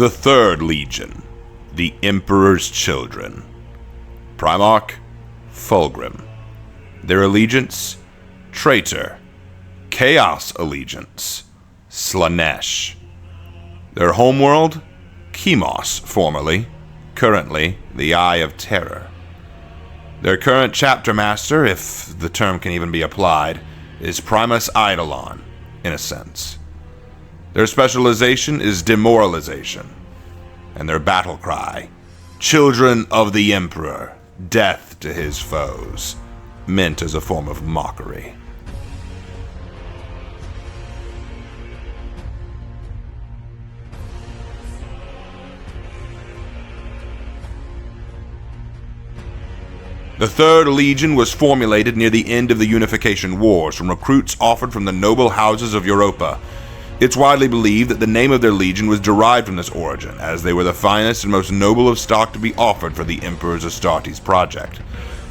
The 3rd Legion, the Emperor's Children. Primarch, Fulgrim. Their allegiance, Traitor. Chaos allegiance, Slaanesh. Their homeworld, Chemos, formerly, currently the Eye of Terror. Their current chapter master, if the term can even be applied, is Primus Eidolon, in a sense. Their specialization is demoralization, and their battle cry, Children of the Emperor, death to his foes, meant as a form of mockery. The 3rd Legion was formulated near the end of the Unification Wars from recruits offered from the noble houses of Europa. It's widely believed that the name of their legion was derived from this origin, as they were the finest and most noble of stock to be offered for the Emperor's Astartes project.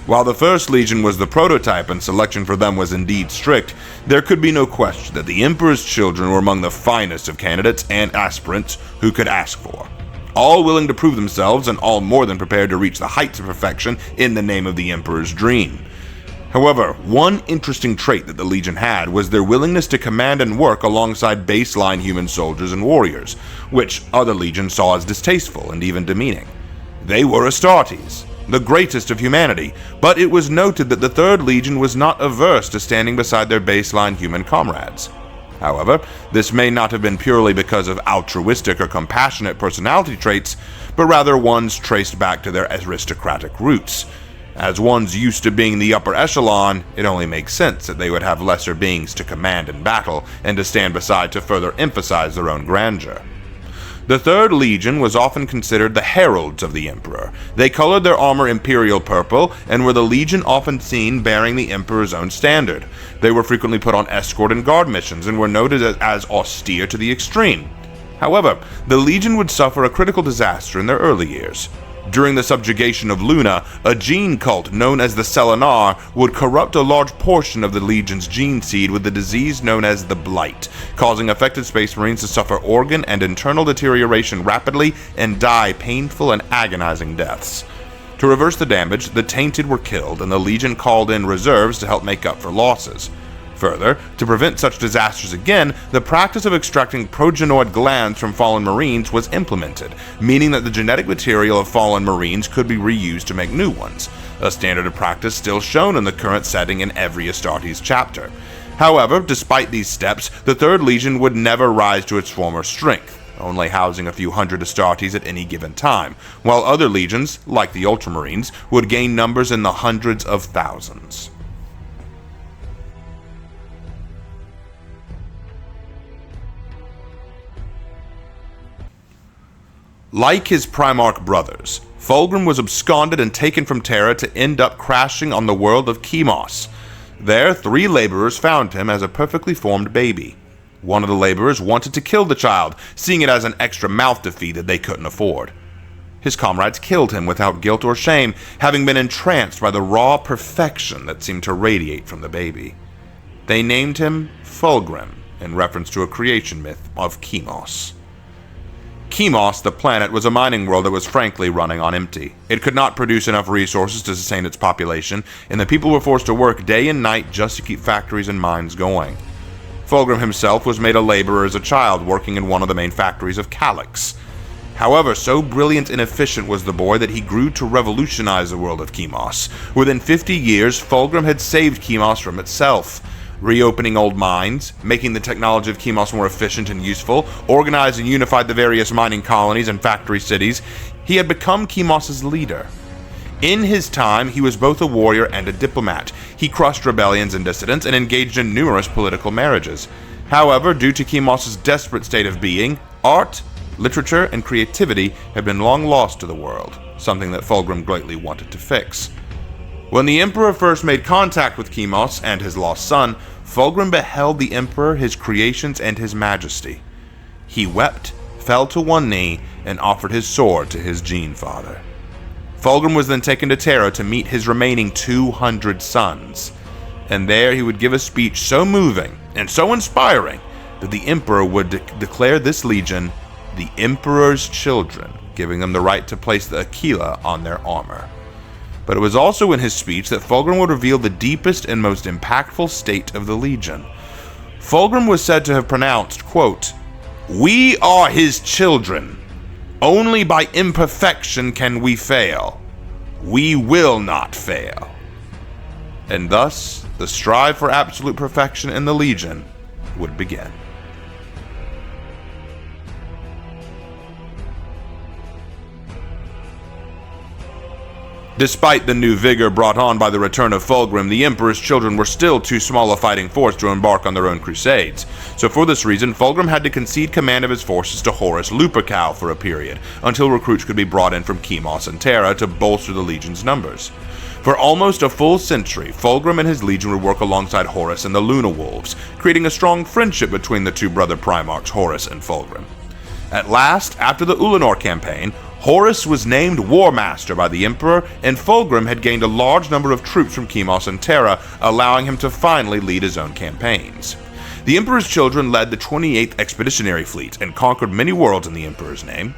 While the 1st Legion was the prototype and selection for them was indeed strict, there could be no question that the Emperor's children were among the finest of candidates and aspirants who could ask for. All willing to prove themselves and all more than prepared to reach the heights of perfection in the name of the Emperor's dream. However, one interesting trait that the Legion had was their willingness to command and work alongside baseline human soldiers and warriors, which other legions saw as distasteful and even demeaning. They were Astartes, the greatest of humanity, but it was noted that the 3rd Legion was not averse to standing beside their baseline human comrades. However, this may not have been purely because of altruistic or compassionate personality traits, but rather ones traced back to their aristocratic roots. As ones used to being the upper echelon, it only makes sense that they would have lesser beings to command in battle and to stand beside to further emphasize their own grandeur. The 3rd Legion was often considered the Heralds of the Emperor. They colored their armor imperial purple and were the legion often seen bearing the Emperor's own standard. They were frequently put on escort and guard missions and were noted as austere to the extreme. However, the legion would suffer a critical disaster in their early years. During the subjugation of Luna, a gene cult known as the Selenar would corrupt a large portion of the Legion's gene seed with the disease known as the Blight, causing affected Space Marines to suffer organ and internal deterioration rapidly and die painful and agonizing deaths. To reverse the damage, the Tainted were killed and the Legion called in reserves to help make up for losses. Further, to prevent such disasters again, the practice of extracting progenoid glands from fallen Marines was implemented, meaning that the genetic material of fallen Marines could be reused to make new ones, a standard of practice still shown in the current setting in every Astartes chapter. However, despite these steps, the 3rd Legion would never rise to its former strength, only housing a few hundred Astartes at any given time, while other legions, like the Ultramarines, would gain numbers in the hundreds of thousands. Like his Primarch brothers, Fulgrim was absconded and taken from Terra to end up crashing on the world of Chemos. There, 3 laborers found him as a perfectly formed baby. One of the laborers wanted to kill the child, seeing it as an extra mouth to feed that they couldn't afford. His comrades killed him without guilt or shame, having been entranced by the raw perfection that seemed to radiate from the baby. They named him Fulgrim, in reference to a creation myth of Chemos. Chemos, the planet, was a mining world that was frankly running on empty. It could not produce enough resources to sustain its population, and the people were forced to work day and night just to keep factories and mines going. Fulgrim himself was made a laborer as a child, working in one of the main factories of Calyx. However, so brilliant and efficient was the boy that he grew to revolutionize the world of Chemos. Within 50 years, Fulgrim had saved Chemos from itself. Reopening old mines, making the technology of Chemos more efficient and useful, organized and unified the various mining colonies and factory cities, he had become Chemos' leader. In his time, he was both a warrior and a diplomat. He crushed rebellions and dissidents and engaged in numerous political marriages. However, due to Chemos' desperate state of being, art, literature, and creativity had been long lost to the world, something that Fulgrim greatly wanted to fix. When the Emperor first made contact with Chemos and his lost son, Fulgrim beheld the Emperor, his creations, and his majesty. He wept, fell to one knee, and offered his sword to his gene father. Fulgrim was then taken to Terra to meet his remaining 200 sons, and there he would give a speech so moving and so inspiring that the Emperor would declare this legion the Emperor's children, giving them the right to place the Aquila on their armor. But it was also in his speech that Fulgrim would reveal the deepest and most impactful state of the Legion. Fulgrim was said to have pronounced, quote, "We are his children. Only by imperfection can we fail. We will not fail." And thus, the strive for absolute perfection in the Legion would begin. Despite the new vigor brought on by the return of Fulgrim, the Emperor's children were still too small a fighting force to embark on their own crusades. So for this reason, Fulgrim had to concede command of his forces to Horus Lupercal for a period, until recruits could be brought in from Chemos and Terra to bolster the Legion's numbers. For almost a full century, Fulgrim and his Legion would work alongside Horus and the Luna Wolves, creating a strong friendship between the two brother Primarchs, Horus and Fulgrim. At last, after the Ulanor campaign, Horus was named War Master by the Emperor, and Fulgrim had gained a large number of troops from Chemos and Terra, allowing him to finally lead his own campaigns. The Emperor's children led the 28th Expeditionary Fleet and conquered many worlds in the Emperor's name.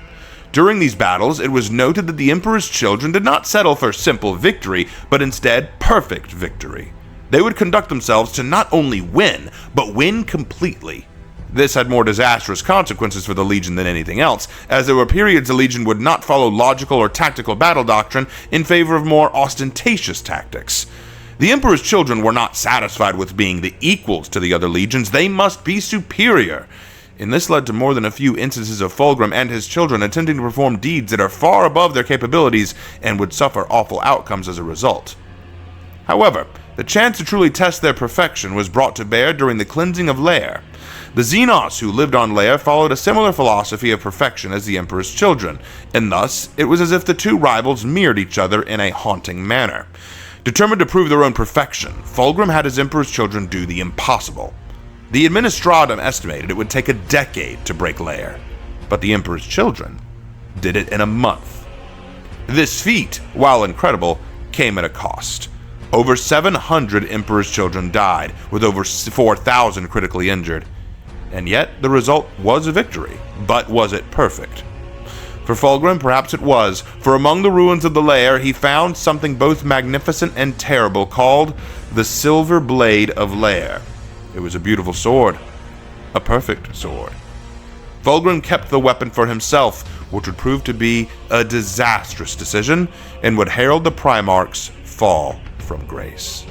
During these battles, it was noted that the Emperor's children did not settle for simple victory, but instead perfect victory. They would conduct themselves to not only win, but win completely. This had more disastrous consequences for the Legion than anything else, as there were periods the Legion would not follow logical or tactical battle doctrine in favor of more ostentatious tactics. The Emperor's children were not satisfied with being the equals to the other legions, they must be superior. And this led to more than a few instances of Fulgrim and his children attempting to perform deeds that are far above their capabilities and would suffer awful outcomes as a result. However, the chance to truly test their perfection was brought to bear during the cleansing of Lair. The Xenos who lived on Lair followed a similar philosophy of perfection as the Emperor's children, and thus it was as if the two rivals mirrored each other in a haunting manner. Determined to prove their own perfection, Fulgrim had his Emperor's children do the impossible. The Administratum estimated it would take a decade to break Lair, but the Emperor's children did it in a month. This feat, while incredible, came at a cost. Over 700 Emperor's children died, with over 4,000 critically injured. And yet, the result was a victory. But was it perfect? For Fulgrim, perhaps it was, for among the ruins of the lair, he found something both magnificent and terrible called the Silver Blade of Lair. It was a beautiful sword. A perfect sword. Fulgrim kept the weapon for himself, which would prove to be a disastrous decision, and would herald the Primarch's fall from grace.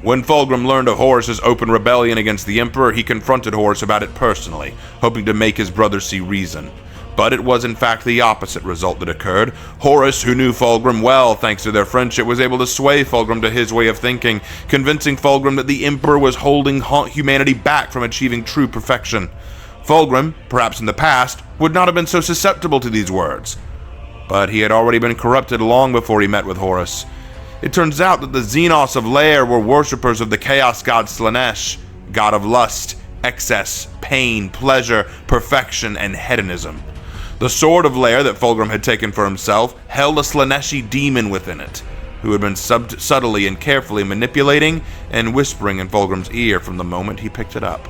When Fulgrim learned of Horus's open rebellion against the Emperor, he confronted Horus about it personally, hoping to make his brother see reason. But it was in fact the opposite result that occurred. Horus, who knew Fulgrim well thanks to their friendship, was able to sway Fulgrim to his way of thinking, convincing Fulgrim that the Emperor was holding humanity back from achieving true perfection. Fulgrim, perhaps in the past, would not have been so susceptible to these words. But he had already been corrupted long before he met with Horus. It turns out that the Xenos of Lair were worshippers of the chaos god Slaanesh, god of lust, excess, pain, pleasure, perfection, and hedonism. The sword of Lair that Fulgrim had taken for himself held a Slaaneshi demon within it, who had been subtly and carefully manipulating and whispering in Fulgrim's ear from the moment he picked it up.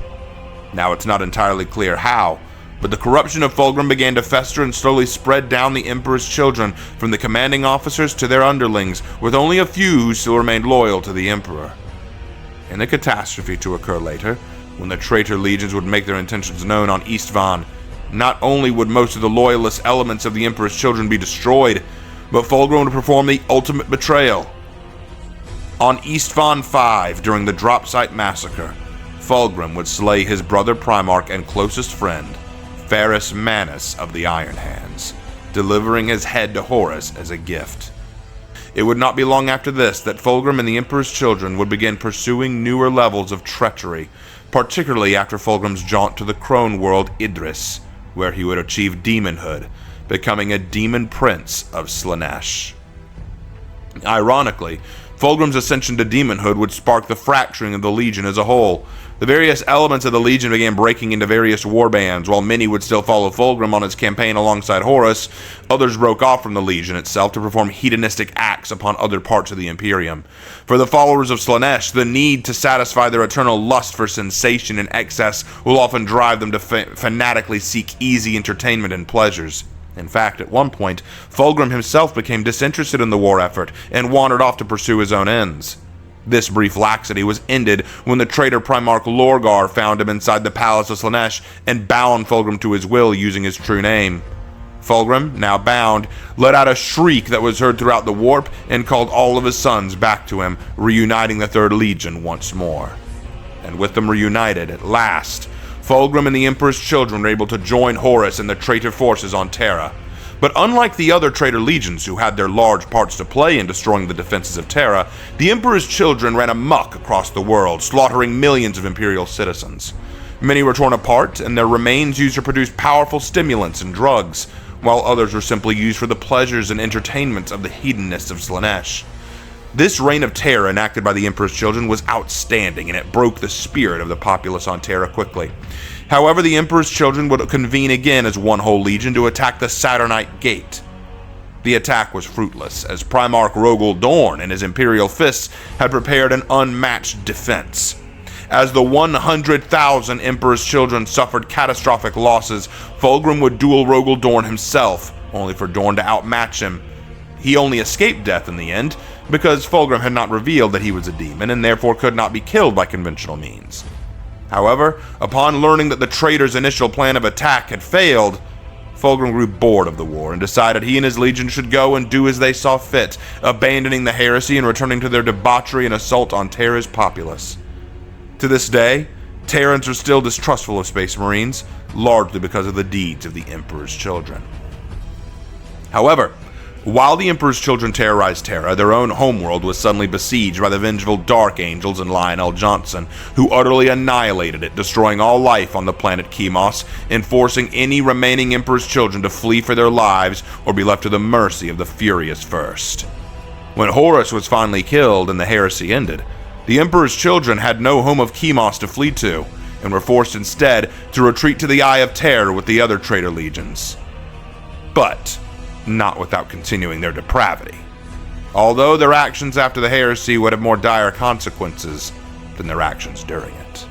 Now it's not entirely clear how, but the corruption of Fulgrim began to fester and slowly spread down the Emperor's children, from the commanding officers to their underlings, with only a few who still remained loyal to the Emperor. In a catastrophe to occur later, when the traitor legions would make their intentions known on Istvan, not only would most of the loyalist elements of the Emperor's children be destroyed, but Fulgrim would perform the ultimate betrayal. On Istvan 5, during the Dropsite Massacre, Fulgrim would slay his brother Primarch and closest friend, Ferrus Manus of the Iron Hands, delivering his head to Horus as a gift. It would not be long after this that Fulgrim and the Emperor's children would begin pursuing newer levels of treachery, particularly after Fulgrim's jaunt to the crone world Idris, where he would achieve demonhood, becoming a demon prince of Slaanesh. Ironically, Fulgrim's ascension to demonhood would spark the fracturing of the Legion as a whole. The various elements of the Legion began breaking into various warbands. While many would still follow Fulgrim on his campaign alongside Horus, others broke off from the Legion itself to perform hedonistic acts upon other parts of the Imperium. For the followers of Slaanesh, the need to satisfy their eternal lust for sensation and excess will often drive them to fanatically seek easy entertainment and pleasures. In fact, at one point, Fulgrim himself became disinterested in the war effort and wandered off to pursue his own ends. This brief laxity was ended when the traitor Primarch Lorgar found him inside the palace of Slaanesh and bound Fulgrim to his will using his true name. Fulgrim, now bound, let out a shriek that was heard throughout the warp and called all of his sons back to him, reuniting the 3rd Legion once more. And with them reunited, at last, Fulgrim and the Emperor's children were able to join Horus and the traitor forces on Terra. But unlike the other traitor legions who had their large parts to play in destroying the defenses of Terra, the Emperor's children ran amok across the world, slaughtering millions of Imperial citizens. Many were torn apart, and their remains used to produce powerful stimulants and drugs, while others were simply used for the pleasures and entertainments of the hedonists of Slaanesh. This reign of terror enacted by the Emperor's children was outstanding, and it broke the spirit of the populace on Terra quickly. However, the Emperor's children would convene again as one whole legion to attack the Saturnite Gate. The attack was fruitless, as Primarch Rogel Dorn and his Imperial fists had prepared an unmatched defense. As the 100,000 Emperor's children suffered catastrophic losses, Fulgrim would duel Rogel Dorn himself, only for Dorn to outmatch him. He only escaped death in the end, because Fulgrim had not revealed that he was a demon and therefore could not be killed by conventional means. However, upon learning that the traitor's initial plan of attack had failed, Fulgrim grew bored of the war and decided he and his legion should go and do as they saw fit, abandoning the Heresy and returning to their debauchery and assault on Terra's populace. To this day, Terrans are still distrustful of Space Marines, largely because of the deeds of the Emperor's children. However, while the Emperor's children terrorized Terra, their own homeworld was suddenly besieged by the vengeful Dark Angels and Lionel Johnson, who utterly annihilated it, destroying all life on the planet Chemos and forcing any remaining Emperor's children to flee for their lives or be left to the mercy of the Furious First. When Horus was finally killed and the Heresy ended, the Emperor's children had no home of Chemos to flee to, and were forced instead to retreat to the Eye of Terror with the other traitor legions. But not without continuing their depravity. Although their actions after the Heresy would have more dire consequences than their actions during it.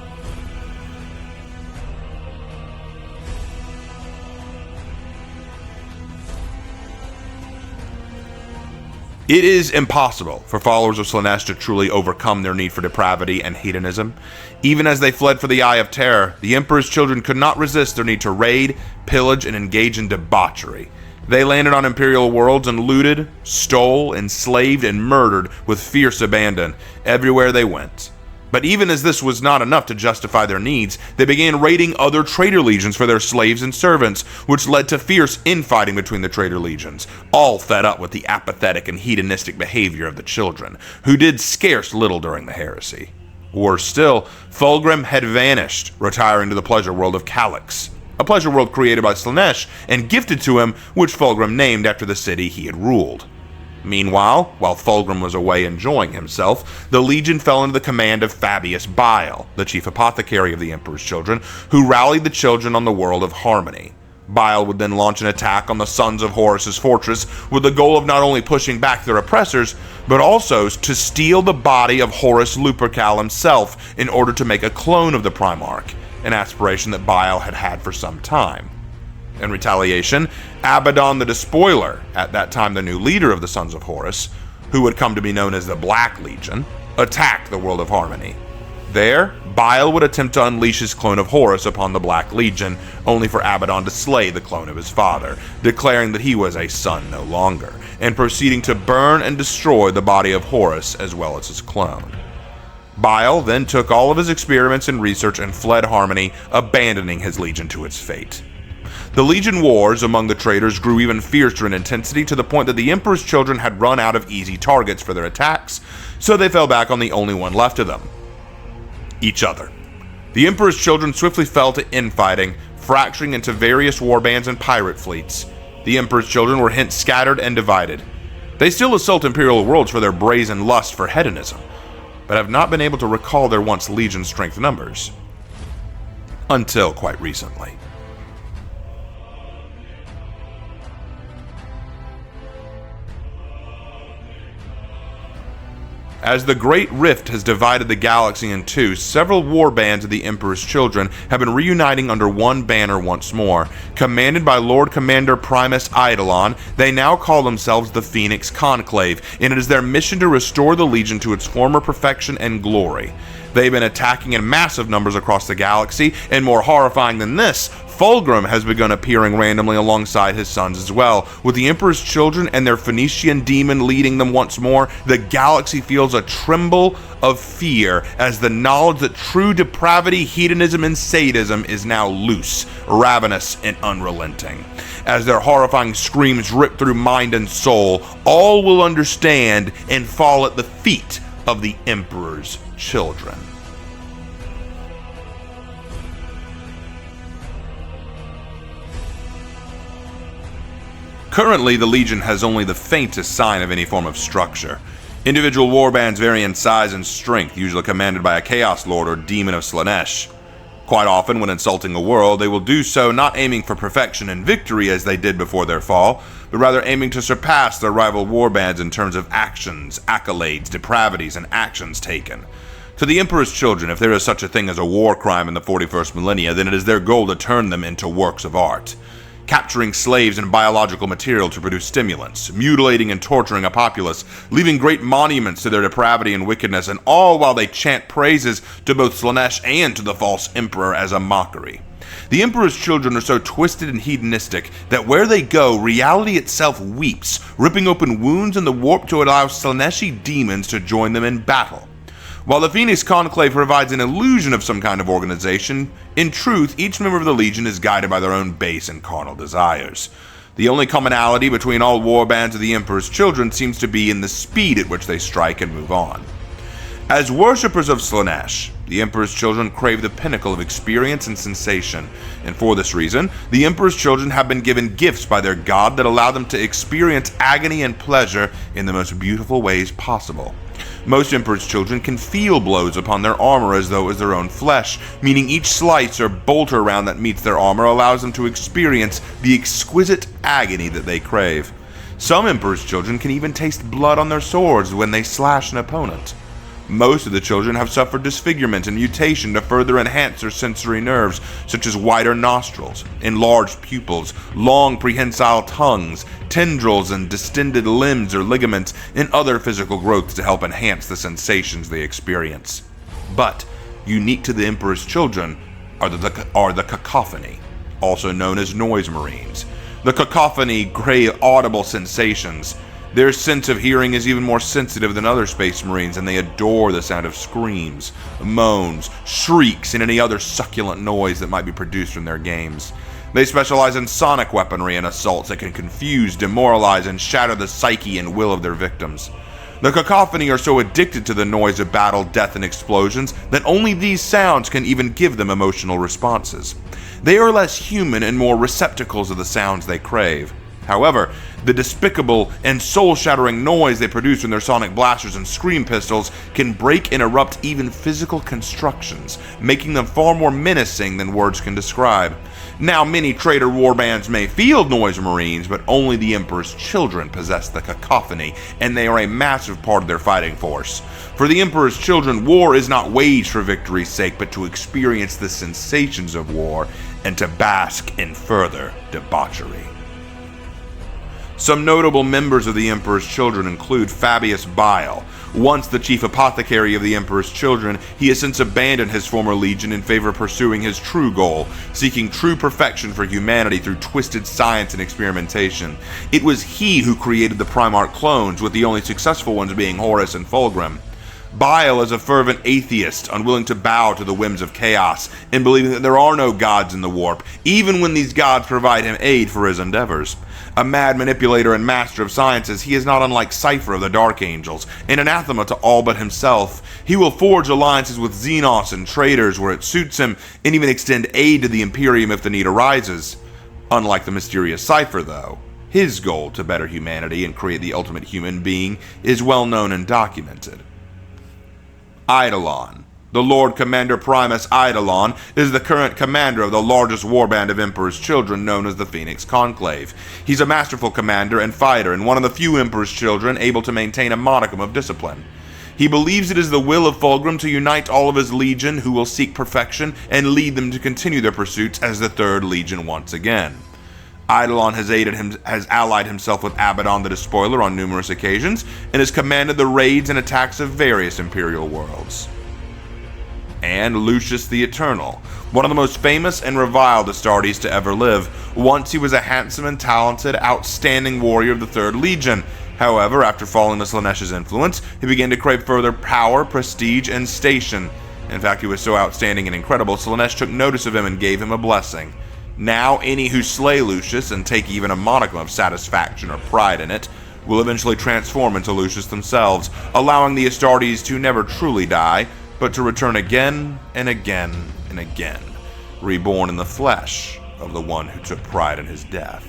It is impossible for followers of Slaanesh to truly overcome their need for depravity and hedonism. Even as they fled for the Eye of Terror, the Emperor's children could not resist their need to raid, pillage, and engage in debauchery. They landed on Imperial worlds and looted, stole, enslaved, and murdered with fierce abandon everywhere they went. But even as this was not enough to justify their needs, they began raiding other traitor legions for their slaves and servants, which led to fierce infighting between the traitor legions, all fed up with the apathetic and hedonistic behavior of the children, who did scarce little during the Heresy. Worse still, Fulgrim had vanished, retiring to the pleasure world of Calyx, a pleasure world created by Slaanesh and gifted to him, which Fulgrim named after the city he had ruled. Meanwhile, while Fulgrim was away enjoying himself, the Legion fell into the command of Fabius Bile, the chief apothecary of the Emperor's children, who rallied the children on the world of Harmony. Bile would then launch an attack on the sons of Horus's fortress with the goal of not only pushing back their oppressors, but also to steal the body of Horus Lupercal himself in order to make a clone of the Primarch, an aspiration that Bile had had for some time. In retaliation, Abaddon the Despoiler, at that time the new leader of the Sons of Horus, who would come to be known as the Black Legion, attacked the world of Harmony. There, Bile would attempt to unleash his clone of Horus upon the Black Legion, only for Abaddon to slay the clone of his father, declaring that he was a son no longer, and proceeding to burn and destroy the body of Horus as well as his clone. Bile then took all of his experiments and research and fled Harmony, abandoning his legion to its fate. The Legion wars among the traitors grew even fiercer in intensity to the point that the Emperor's children had run out of easy targets for their attacks, so they fell back on the only one left of them: each other. The Emperor's children swiftly fell to infighting, fracturing into various warbands and pirate fleets. The Emperor's children were hence scattered and divided. They still assault Imperial worlds for their brazen lust for hedonism, but have not been able to recall their once Legion strength numbers. until quite recently. As the Great Rift has divided the galaxy in two, several war bands of the Emperor's Children have been reuniting under one banner once more. Commanded by Lord Commander Primus Eidolon, they now call themselves the Phoenix Conclave, and it is their mission to restore the Legion to its former perfection and glory. They've been attacking in massive numbers across the galaxy, and more horrifying than this, Fulgrim has begun appearing randomly alongside his sons as well. With the Emperor's Children and their Phoenician demon leading them once more, the galaxy feels a tremble of fear as the knowledge that true depravity, hedonism, and sadism is now loose, ravenous, and unrelenting. As their horrifying screams rip through mind and soul, all will understand and fall at the feet of the Emperor's Children. Currently, the Legion has only the faintest sign of any form of structure. Individual warbands vary in size and strength, usually commanded by a Chaos Lord or Demon of Slaanesh. Quite often, when insulting a world, they will do so not aiming for perfection and victory as they did before their fall, but rather aiming to surpass their rival warbands in terms of actions, accolades, depravities, and actions taken. To the Emperor's Children, if there is such a thing as a war crime in the 41st millennia, then it is their goal to turn them into works of art. Capturing slaves and biological material to produce stimulants, mutilating and torturing a populace, leaving great monuments to their depravity and wickedness, and all while they chant praises to both Slaanesh and to the false emperor as a mockery. The Emperor's Children are so twisted and hedonistic that where they go, reality itself weeps, ripping open wounds in the warp to allow Slaaneshi demons to join them in battle. While the Phoenix Conclave provides an illusion of some kind of organization, in truth, each member of the Legion is guided by their own base and carnal desires. The only commonality between all warbands of the Emperor's Children seems to be in the speed at which they strike and move on. As worshippers of Slaanesh, the Emperor's Children crave the pinnacle of experience and sensation, and for this reason, the Emperor's Children have been given gifts by their god that allow them to experience agony and pleasure in the most beautiful ways possible. Most Emperor's Children can feel blows upon their armor as though it was their own flesh, meaning each slice or bolt around that meets their armor allows them to experience the exquisite agony that they crave. Some Emperor's Children can even taste blood on their swords when they slash an opponent. Most of the children have suffered disfigurement and mutation to further enhance their sensory nerves, such as wider nostrils, enlarged pupils, long prehensile tongues, tendrils and distended limbs or ligaments, and other physical growths to help enhance the sensations they experience. But, unique to the Emperor's Children are the cacophony, also known as noise marines. The cacophony crave audible sensations. Their sense of hearing is even more sensitive than other Space Marines, and they adore the sound of screams, moans, shrieks, and any other succulent noise that might be produced from their games. They specialize in sonic weaponry and assaults that can confuse, demoralize, and shatter the psyche and will of their victims. The cacophony are so addicted to the noise of battle, death, and explosions that only these sounds can even give them emotional responses. They are less human and more receptacles of the sounds they crave. However, the despicable and soul-shattering noise they produce from their sonic blasters and scream pistols can break and erupt even physical constructions, making them far more menacing than words can describe. Now, many traitor warbands may field noise marines, but only the Emperor's Children possess the cacophony, and they are a massive part of their fighting force. For the Emperor's Children, war is not waged for victory's sake, but to experience the sensations of war and to bask in further debauchery. Some notable members of the Emperor's Children include Fabius Bile. Once the chief apothecary of the Emperor's Children, he has since abandoned his former legion in favor of pursuing his true goal, seeking true perfection for humanity through twisted science and experimentation. It was he who created the Primarch clones, with the only successful ones being Horus and Fulgrim. Bile is a fervent atheist, unwilling to bow to the whims of chaos, and believing that there are no gods in the warp, even when these gods provide him aid for his endeavors. A mad manipulator and master of sciences, he is not unlike Cypher of the Dark Angels, an anathema to all but himself. He will forge alliances with Xenos and traitors where it suits him, and even extend aid to the Imperium if the need arises. Unlike the mysterious Cypher, though, his goal to better humanity and create the ultimate human being is well known and documented. Eidolon, The Lord Commander Primus Eidolon is the current commander of the largest warband of Emperor's Children known as the Phoenix Conclave. He's a masterful commander and fighter, and one of the few Emperor's Children able to maintain a modicum of discipline. He believes it is the will of Fulgrim to unite all of his legion who will seek perfection and lead them to continue their pursuits as the 3rd Legion once again. Eidolon has allied himself with Abaddon the Despoiler on numerous occasions, and has commanded the raids and attacks of various Imperial worlds. And Lucius the Eternal, one of the most famous and reviled Astartes to ever live. Once he was a handsome and talented, outstanding warrior of the 3rd Legion. However, after falling to Slaanesh's influence, he began to crave further power, prestige, and station. In fact, he was so outstanding and incredible, Slaanesh took notice of him and gave him a blessing. Now, any who slay Lucius and take even a modicum of satisfaction or pride in it will eventually transform into Lucius themselves, allowing the Astartes to never truly die, but to return again and again and again, reborn in the flesh of the one who took pride in his death.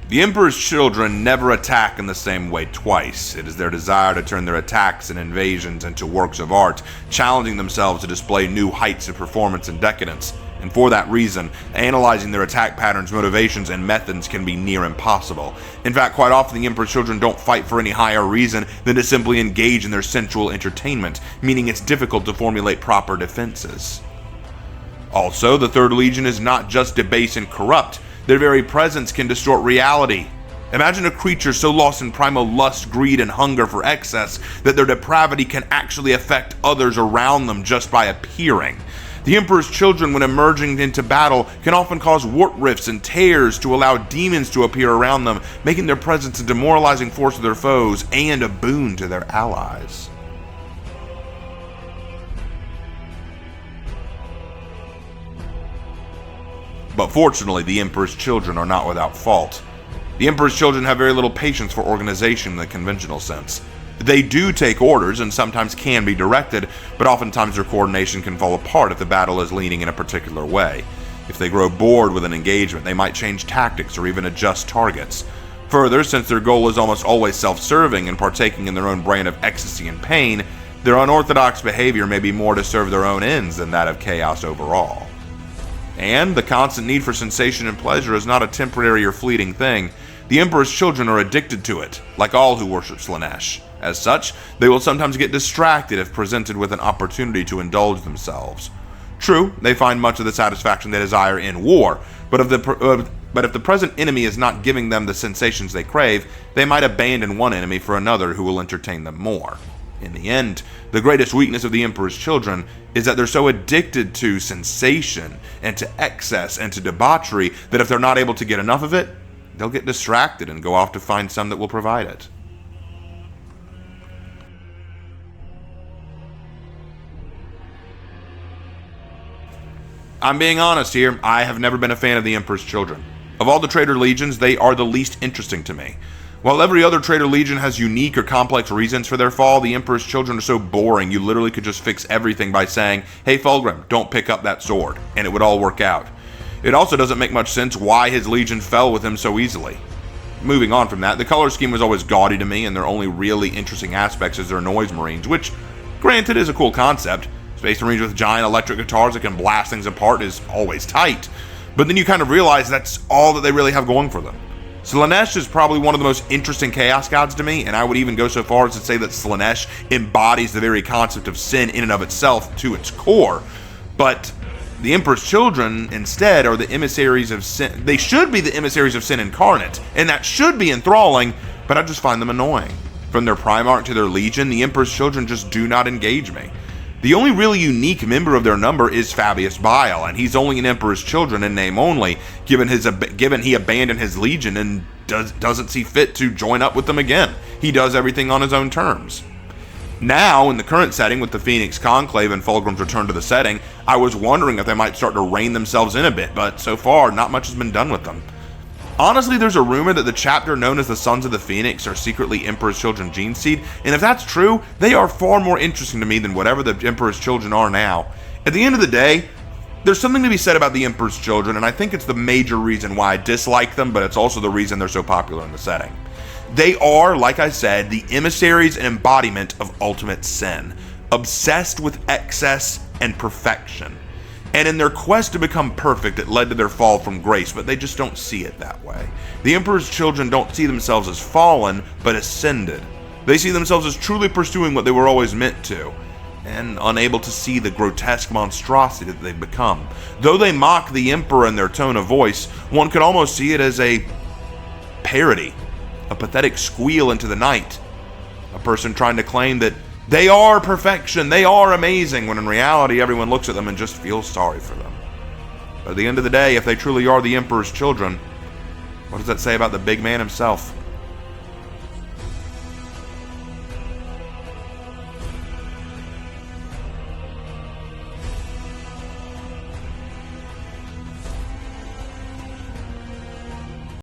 The Emperor's Children never attack in the same way twice. It is their desire to turn their attacks and invasions into works of art, challenging themselves to display new heights of performance and decadence. And for that reason, analyzing their attack patterns, motivations, and methods can be near impossible. In fact, quite often the Emperor's Children don't fight for any higher reason than to simply engage in their sensual entertainment, meaning it's difficult to formulate proper defenses. Also, the 3rd Legion is not just debased and corrupt. Their very presence can distort reality. Imagine a creature so lost in primal lust, greed, and hunger for excess that their depravity can actually affect others around them just by appearing. The Emperor's Children, when emerging into battle, can often cause warp rifts and tears to allow demons to appear around them, making their presence a demoralizing force to their foes and a boon to their allies. But fortunately, the Emperor's Children are not without fault. The Emperor's Children have very little patience for organization in the conventional sense. They do take orders and sometimes can be directed, but oftentimes their coordination can fall apart if the battle is leaning in a particular way. If they grow bored with an engagement, they might change tactics or even adjust targets. Further, since their goal is almost always self-serving and partaking in their own brand of ecstasy and pain, their unorthodox behavior may be more to serve their own ends than that of chaos overall. And the constant need for sensation and pleasure is not a temporary or fleeting thing. The Emperor's Children are addicted to it, like all who worship Slaanesh. As such, they will sometimes get distracted if presented with an opportunity to indulge themselves. True, they find much of the satisfaction they desire in war, but if the present enemy is not giving them the sensations they crave, they might abandon one enemy for another who will entertain them more. In the end, the greatest weakness of the Emperor's Children is that they're so addicted to sensation and to excess and to debauchery that if they're not able to get enough of it, they'll get distracted and go off to find some that will provide it. I'm being honest here, I have never been a fan of the Emperor's Children. Of all the Traitor Legions, they are the least interesting to me. While every other Traitor Legion has unique or complex reasons for their fall, the Emperor's Children are so boring you literally could just fix everything by saying, "Hey Fulgrim, don't pick up that sword," and it would all work out. It also doesn't make much sense why his legion fell with him so easily. Moving on from that, the color scheme was always gaudy to me, and their only really interesting aspects is their noise marines, which, granted, is a cool concept. Space Marines with giant electric guitars that can blast things apart is always tight. But then you kind of realize that's all that they really have going for them. Slaanesh is probably one of the most interesting Chaos Gods to me, and I would even go so far as to say that Slaanesh embodies the very concept of sin in and of itself to its core. But the Emperor's Children, instead, are the emissaries of sin. They should be the emissaries of sin incarnate, and that should be enthralling, but I just find them annoying. From their Primarch to their Legion, the Emperor's Children just do not engage me. The only really unique member of their number is Fabius Bile, and he's only an Emperor's Children in name only, given he abandoned his Legion and doesn't see fit to join up with them again. He does everything on his own terms. Now, in the current setting with the Phoenix Conclave and Fulgrim's return to the setting, I was wondering if they might start to rein themselves in a bit, but so far, not much has been done with them. Honestly, there's a rumor that the chapter known as the Sons of the Phoenix are secretly Emperor's Children gene seed, and if that's true, they are far more interesting to me than whatever the Emperor's Children are now. At the end of the day, There's something to be said about the Emperor's Children, and I think it's the major reason why I dislike them, but it's also the reason they're so popular in the setting. They are, like I said, the emissaries and embodiment of ultimate sin, obsessed with excess and perfection. And in their quest to become perfect, it led to their fall from grace, but they just don't see it that way. The Emperor's Children don't see themselves as fallen, but ascended. They see themselves as truly pursuing what they were always meant to, and unable to see the grotesque monstrosity that they've become. Though they mock the Emperor in their tone of voice, one could almost see it as a parody, a pathetic squeal into the night. A person trying to claim that they are perfection, they are amazing, when in reality everyone looks at them and just feels sorry for them. But at the end of the day, if they truly are the Emperor's Children, what does that say about the big man himself?